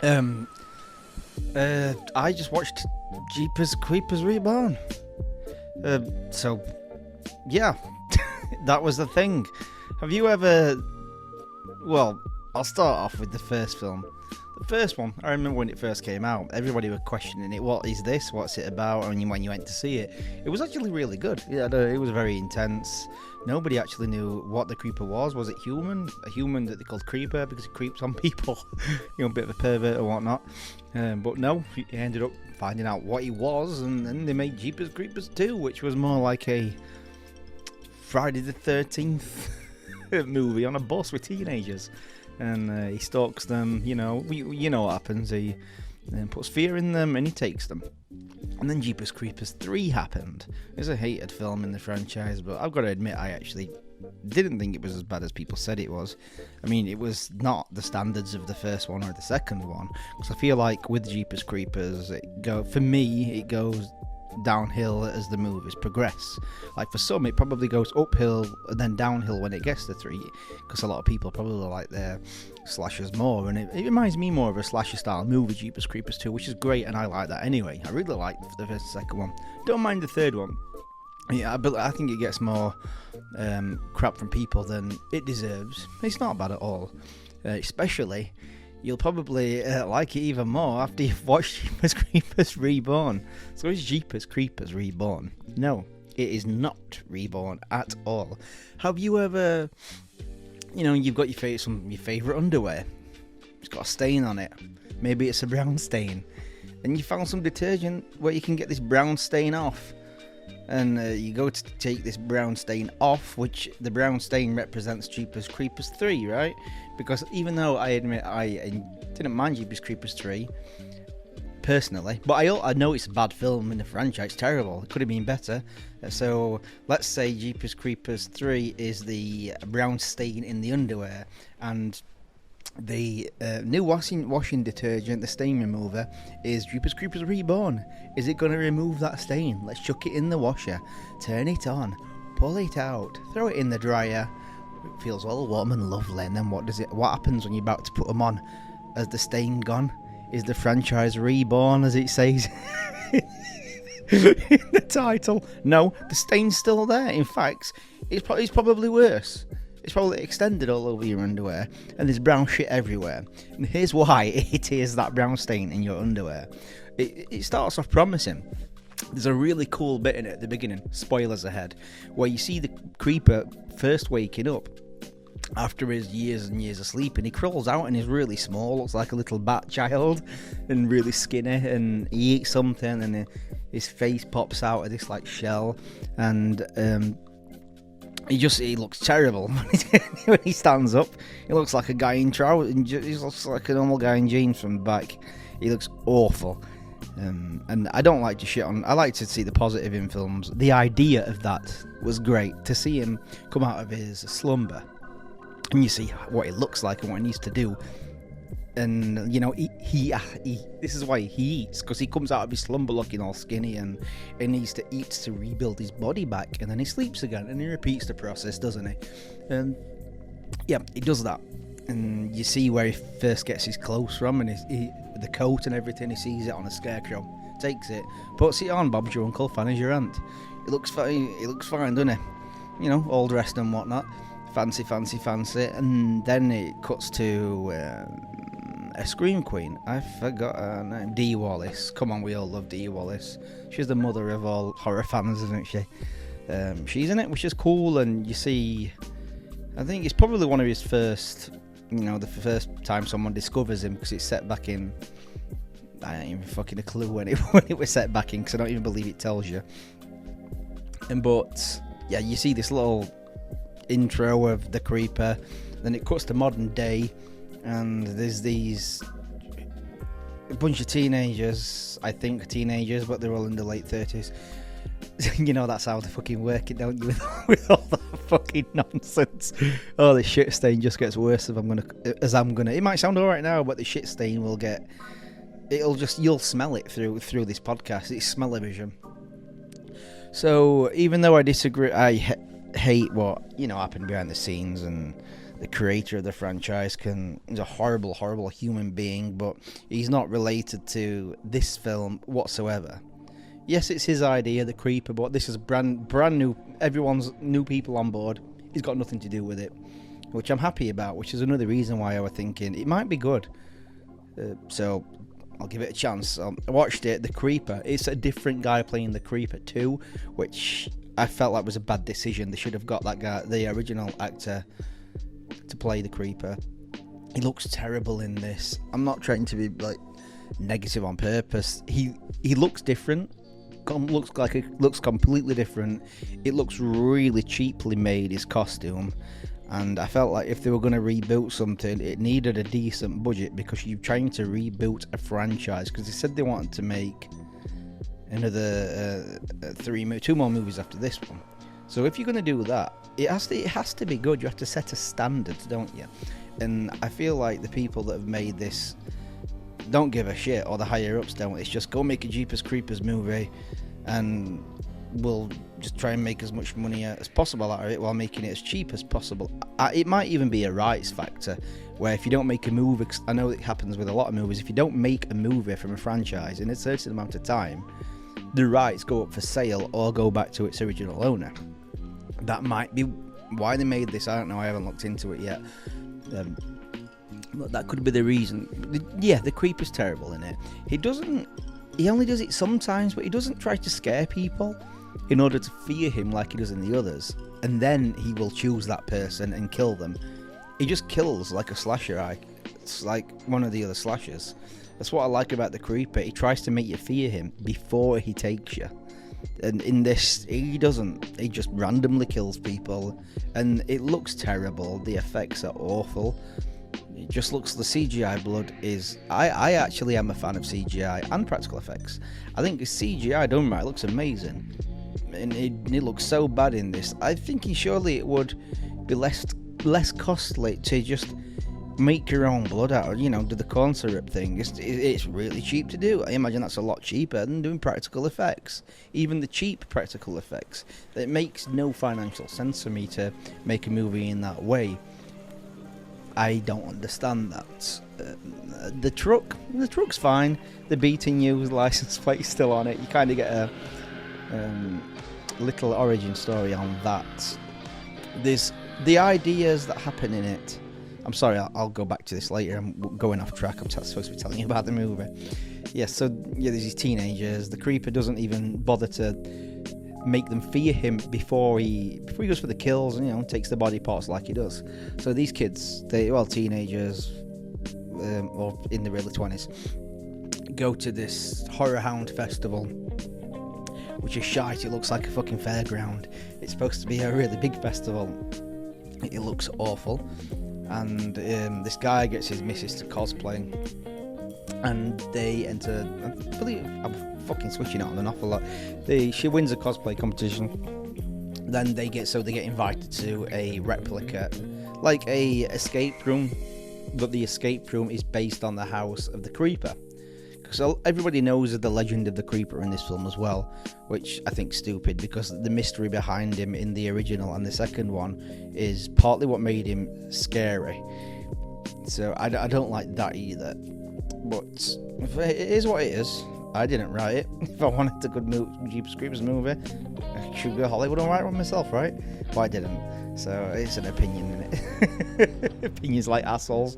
Um, I just watched Jeepers Creepers Reborn. So, yeah, that was the thing. Have you ever... Well, I'll start off with the first film. The first one, I remember when it first came out, everybody were questioning it. What is this? What's it about? And when you went to see it, it was actually really good. Yeah, it was very intense. Nobody actually knew what the creeper was. Was it human? A human that they called creeper because it creeps on people. A bit of a pervert or whatnot. But no, he ended up finding out what he was, and then they made Jeepers Creepers 2, which was more like a Friday the 13th movie on a bus with teenagers. And he stalks them, you know what happens. He puts fear in them and he takes them. And then Jeepers Creepers 3 happened. It's a hated film in the franchise, but I've got to admit I actually didn't think it was as bad as people said it was. I mean, it was not the standards of the first one or the second one, because I feel like with Jeepers Creepers, for me, it goes downhill as the movies progress. Like for some, it probably goes uphill and then downhill when it gets to 3, because a lot of people probably like their slashers more, and it reminds me more of a slasher style movie, Jeepers Creepers 2, which is great, and I like that anyway. I really like the first and second one. Don't mind the third one. Yeah, I think it gets more crap from people than it deserves. It's not bad at all. Especially, you'll probably like it even more after you've watched Jeepers Creepers Reborn. So is Jeepers Creepers Reborn? No, it is not Reborn at all. Have you ever, you've got your favourite underwear. It's got a stain on it. Maybe it's a brown stain. And you found some detergent where you can get this brown stain off. And you go to take this brown stain off, which the brown stain represents Jeepers Creepers 3, right? Because even though I admit I didn't mind Jeepers Creepers 3, personally, but I know it's a bad film in the franchise, it's terrible, it could have been better. So let's say Jeepers Creepers 3 is the brown stain in the underwear, and the new washing detergent, the stain remover, is Jeepers Creepers Reborn. Is it going to remove that stain? Let's chuck it in the washer, turn it on, pull it out, throw it in the dryer. It feels all warm and lovely, and then what happens when you're about to put them on? Has the stain gone? Is the franchise reborn, as it says in the title? No, the stain's still there. In fact, it's probably worse. It's probably extended all over your underwear, and there's brown shit everywhere. And here's why it is that brown stain in your underwear. It starts off promising. There's a really cool bit in it at the beginning, spoilers ahead, where you see the creeper first waking up after his years and years of sleep, and he crawls out and he's really small, looks like a little bat child, and really skinny, and he eats something, and his face pops out of this like shell, and he looks terrible when he stands up. He looks like a guy in trousers. He looks like a normal guy in jeans from the back. He looks awful. And I don't like to shit on. I like to see the positive in films. The idea of that was great. To see him come out of his slumber, and you see what he looks like and what he needs to do. And he this is why he eats, because he comes out of his slumber looking all skinny, and he needs to eat to rebuild his body back, and then he sleeps again, and he repeats the process, doesn't he? And yeah, he does that, and you see where he first gets his clothes from, and the coat and everything. He sees it on a scarecrow, takes it, puts it on. Bob's your uncle, Fanny's your aunt. It looks fine, doesn't he? All dressed and whatnot, fancy, and then it cuts to a scream queen. I forgot her name. Dee Wallace. Come on, we all love Dee Wallace. She's the mother of all horror fans, isn't she? She's in it, which is cool, and you see, I think it's probably one of his first, the first time someone discovers him, because it's set back in, I don't even fucking a clue when it was set back in, because I don't even believe it tells you. But yeah, you see this little intro of the creeper, then it cuts to modern day, and there's a bunch of teenagers, I think teenagers, but they're all in the late 30s. That's how they fucking work it, don't you, with all that fucking nonsense. Oh, the shit stain just gets worse as I'm gonna. It might sound alright now, but the shit stain you'll smell it through this podcast. It's smell-o-vision. So even though I disagree, I hate what happened behind the scenes, and the creator of the franchise, he's a horrible, horrible human being, but he's not related to this film whatsoever. Yes, it's his idea, the Creeper, but this is brand new. Everyone's new people on board. He's got nothing to do with it, which I'm happy about, which is another reason why I was thinking it might be good. So I'll give it a chance. I watched it, the Creeper. It's a different guy playing the Creeper too, which I felt like was a bad decision. They should have got that guy, the original actor, to play the Creeper. He looks terrible in this. I'm not trying to be like negative on purpose. He looks different. Looks completely different. It looks really cheaply made, his costume, and I felt like if they were going to reboot something, it needed a decent budget, because you're trying to reboot a franchise, because they said they wanted to make another 2 more movies after this one. So if you're going to do that, it has to be good. You have to set a standard, don't you? And I feel like the people that have made this don't give a shit, or the higher ups don't. It's just go make a Jeepers Creepers movie and we'll just try and make as much money as possible out of it while making it as cheap as possible. It might even be a rights factor, where if you don't make a movie, I know it happens with a lot of movies, if you don't make a movie from a franchise in a certain amount of time, the rights go up for sale or go back to its original owner. That might be why they made this. I don't know, I haven't looked into it yet. But that could be the reason. Yeah, the Creeper's terrible in it. He only does it sometimes, but he doesn't try to scare people in order to fear him like he does in the others. And then he will choose that person and kill them. He just kills like a slasher. It's like one of the other slashers. That's what I like about the Creeper. He tries to make you fear him before he takes you. And in this, he doesn't. He just randomly kills people. And it looks terrible. The effects are awful. It just looks, the CGI blood is... I actually am a fan of CGI and practical effects. I think the CGI done right looks amazing. And it looks so bad in this. I think surely it would be less costly to just make your own blood out of, do the corn syrup thing. It's really cheap to do. I imagine that's a lot cheaper than doing practical effects. Even the cheap practical effects. It makes no financial sense for me to make a movie in that way. I don't understand that. The truck's fine. The beating you, license plate still on it. You kind of get a little origin story on that. There's the ideas that happen in it. I'm sorry, I'll go back to this later. I'm going off track. I'm supposed to be telling you about the movie. There's these teenagers. The Creeper doesn't even bother to make them fear him before he goes for the kills and takes the body parts like he does. So these kids, teenagers, or in the early 20s, go to this Horror Hound festival, which is shite. It looks like a fucking fairground. It's supposed to be a really big festival. It looks awful. And this guy gets his missus to cosplay, and they enter. I believe I'm fucking switching it on and off a lot. She wins a cosplay competition. Then they get invited to a replica, like a escape room, but the escape room is based on the house of the Creeper. Because everybody knows of the legend of the Creeper in this film as well, which I think is stupid, because the mystery behind him in the original and the second one is partly what made him scary. So I don't like that either. But it is what it is. I didn't write it. If I wanted a good Jeepers Creepers movie, I should go to Hollywood and write one myself, right? But I didn't. So it's an opinion, innit? Opinions like assholes.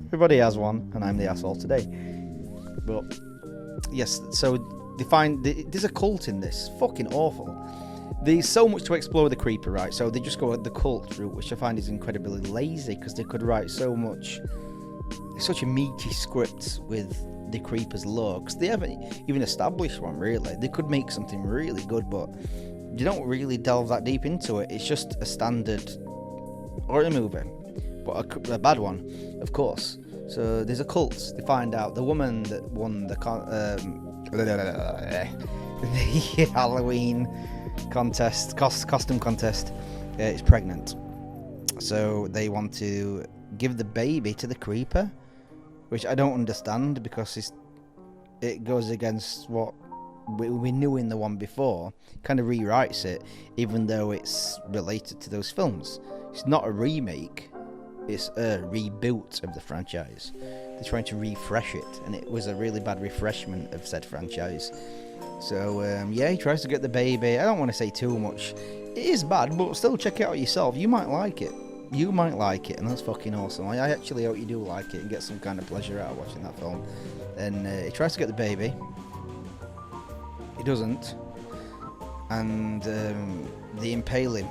Everybody has one, and I'm the asshole today. But yes, so they find there's a cult in this. Fucking awful. There's so much to explore with the Creeper, right? So they just go the cult route, which I find is incredibly lazy, because they could write such a meaty script with the Creeper's lore, because they haven't even established one really. They could make something really good, but you don't really delve that deep into it. It's just a standard horror movie, but a bad one, of course. So there's a cult. They find out the woman that won the Halloween contest, costume contest, is pregnant. So they want to give the baby to the Creeper, which I don't understand, because it goes against what we knew in the one before. Kind of rewrites it, even though it's related to those films. It's not a remake. it's a reboot of the franchise. They're trying to refresh it, and it was a really bad refreshment of said franchise. So yeah, he tries to get the baby. I don't want to say too much. It is bad, but still check it out yourself. You might like it. You might like it, and that's fucking awesome. I actually hope you do like it and get some kind of pleasure out of watching that film. And he tries to get the baby. He doesn't. And they impale him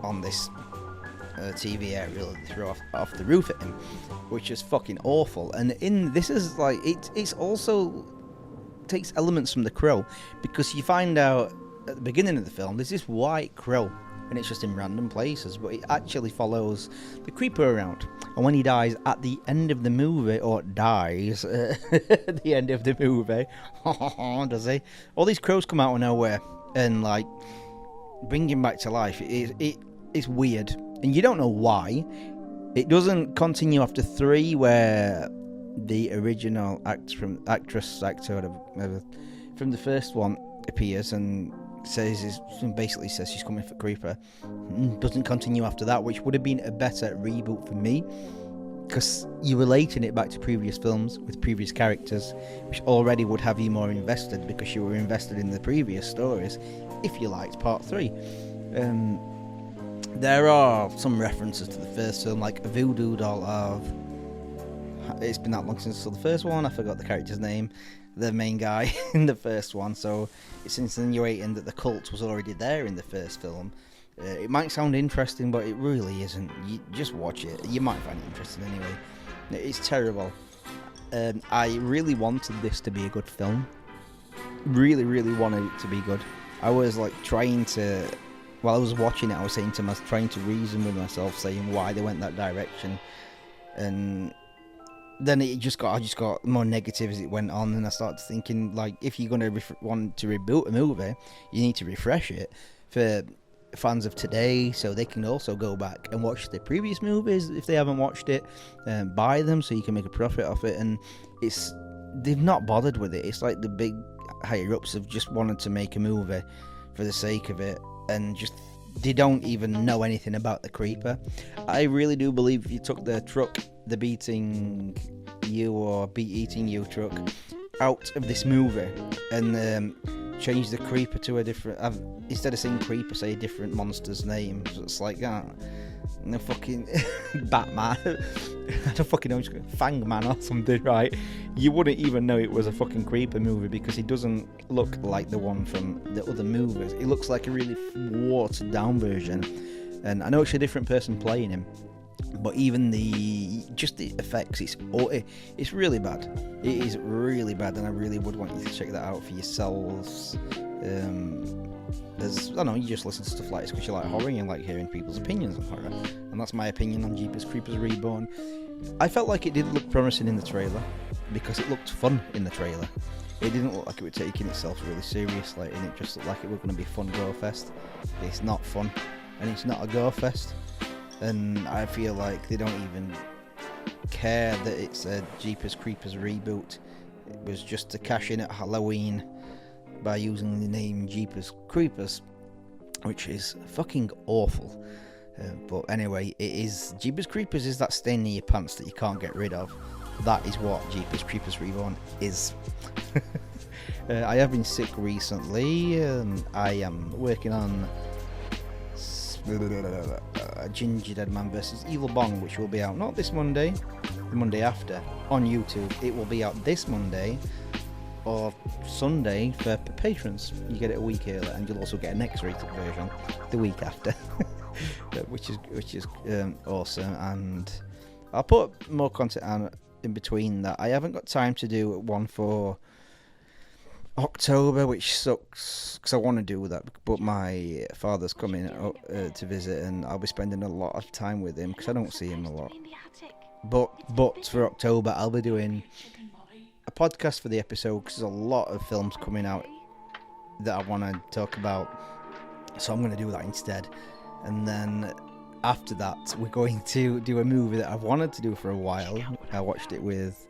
on this TV aerial that they throw off the roof at him, which is fucking awful. And this is like it's also takes elements from The Crow, because you find out at the beginning of the film there's this white crow, and it's just in random places, but it actually follows the creeper around. And when he dies at the end of the movie, or dies at the end of the movie, does he? All these crows come out of nowhere and like bring him back to life. It's weird, and you don't know why. It doesn't continue after 3, where the original actor from the first one appears and basically says she's coming for Creeper. Doesn't continue after that, which would have been a better reboot for me, because you're relating it back to previous films with previous characters, which already would have you more invested, because you were invested in the previous stories if you liked part 3. There are some references to the first film, like a voodoo doll of... It's been that long since I saw the first one, I forgot the character's name, the main guy in the first one, so it's insinuating that the cult was already there in the first film. It might sound interesting, but it really isn't. You just watch it. You might find it interesting anyway. It's terrible. I really wanted this to be a good film. Really, really wanted it to be good. I was like trying to... While I was watching it, I was saying to myself, trying to reason with myself, saying why they went that direction. And then I just got more negative as it went on, and I started thinking, like, if you're going to want to reboot a movie, you need to refresh it for fans of today, so they can also go back and watch the previous movies if they haven't watched it, buy them so you can make a profit off it. And they've not bothered with it. It's like the big higher ups have just wanted to make a movie for the sake of it, and just they don't even know anything about the Creeper. I really do believe if you took the truck, the beating you or eating you truck, out of this movie and change the Creeper to a different... instead of saying Creeper, say a different monster's name. So it's like, no fucking Batman. I don't fucking know, Fangman or something, right? You wouldn't even know it was a fucking Creeper movie, because he doesn't look like the one from the other movies. He looks like a really watered down version. And I know it's a different person playing him, but even the effects, it's really bad. It is really bad, and I really would want you to check that out for yourselves. I don't know, you just listen to stuff like this because you like horror and you like hearing people's opinions on horror, and that's my opinion on Jeepers Creepers Reborn. I felt like it did look promising in the trailer, because it looked fun in the trailer. It didn't look like it was taking itself really seriously, and it just looked like it was going to be a fun gore fest. It's not fun, and it's not a gore fest. And I feel like they don't even care that it's a Jeepers Creepers reboot. It was just to cash in at Halloween by using the name Jeepers Creepers, which is fucking awful. But anyway, it is... Jeepers Creepers is that stain in your pants that you can't get rid of. That is what Jeepers Creepers Reborn is. I have been sick recently. I am working on Ginger Dead Man vs Evil Bong, which will be out not this Monday, the Monday after, on YouTube. It will be out this Monday or Sunday for patrons. You get it a week earlier, and you'll also get an X-rated version the week after, which is awesome. And I'll put more content on in between that. I haven't got time to do one for October, which sucks, because I want to do that, but my father's coming to visit, and I'll be spending a lot of time with him because I don't see him a lot. But for October, I'll be doing a podcast for the episode, because there's a lot of films coming out that I want to talk about, so I'm going to do that instead. And then after that, we're going to do a movie that I've wanted to do for a while. I watched it with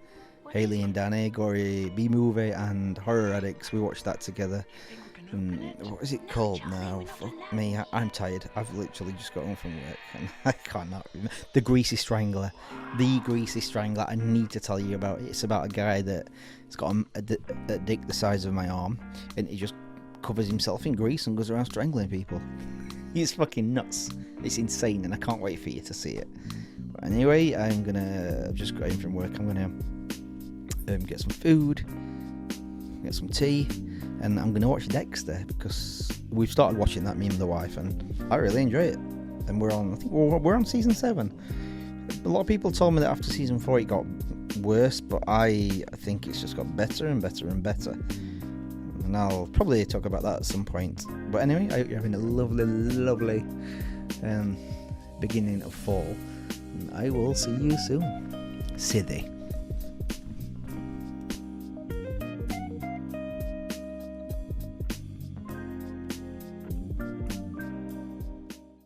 Haley and Danny, gory B-movie and Horror Addicts. We watched that together. What is it called now? Fuck me, I'm tired. I've literally just got home from work and I cannot remember. The Greasy Strangler. The Greasy Strangler. I need to tell you about it. It's about a guy that's got a dick the size of my arm, and he just covers himself in grease and goes around strangling people. He's fucking nuts. It's insane, and I can't wait for you to see it. But anyway, I've just got in from work. I'm gonna get some food, get some tea, and I'm gonna watch Dexter because we've started watching that, me and the wife, and I really enjoy it. And we're on season 7. A lot of people told me that after season 4 it got worse, but I think it's just got better and better and better. And I'll probably talk about that at some point. But anyway, I hope you're having a lovely beginning of fall. And I will see you soon. Siddy.